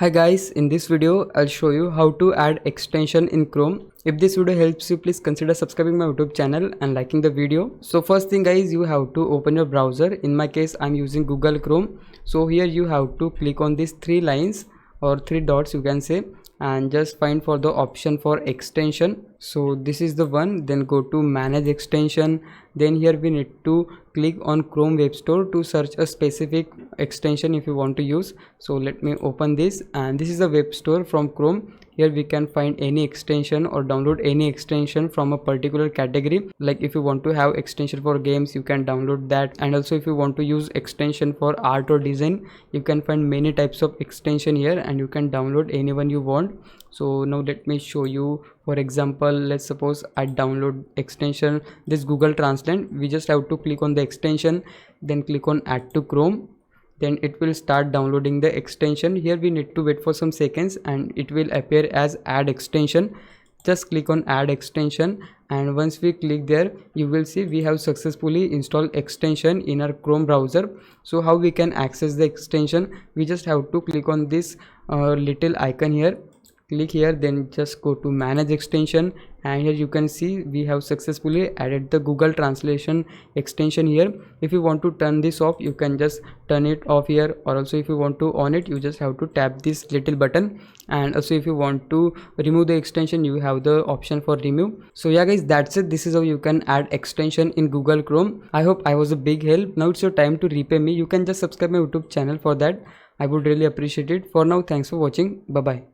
Hi guys, in this video I'll show you how to add extension in Chrome. If this video helps you, please consider subscribing my YouTube channel and liking the video. So first thing guys, you have to open your browser. In my case I'm using Google Chrome. So here you have to click on these three lines or three dots you can say, and just find for the option for extension. So this is the one. Then go to manage extension. Then here we need to click on Chrome Web Store to search a specific extension if you want to use. So let me open this, and this is the web store from Chrome. Here we can find any extension or download any extension from a particular category. Like if you want to have extension for games, you can download that, and also if you want to use extension for art or design, you can find many types of extension here and you can download any one you want. So now let me show you. For example, let's suppose I download extension this Google Translate. We just have to click on the extension, then click on add to Chrome. Then it will start downloading the extension. Here we need to wait for some seconds and it will appear as add extension. Just click on add extension, and once we click there, you will see we have successfully installed extension in our Chrome browser. So how we can access the extension? We just have to click on this little icon here. Click here, then just go to manage extension, and here you can see we have successfully added the Google Translation extension here. If you want to turn this off, you can just turn it off here, or also if you want to on it, you just have to tap this little button. And also if you want to remove the extension, you have the option for remove. So yeah guys, that's it. This is how you can add extension in Google Chrome. I hope I was a big help. Now it's your time to repay me. You can just subscribe my YouTube channel for that. I would really appreciate it. For now, thanks for watching. Bye bye.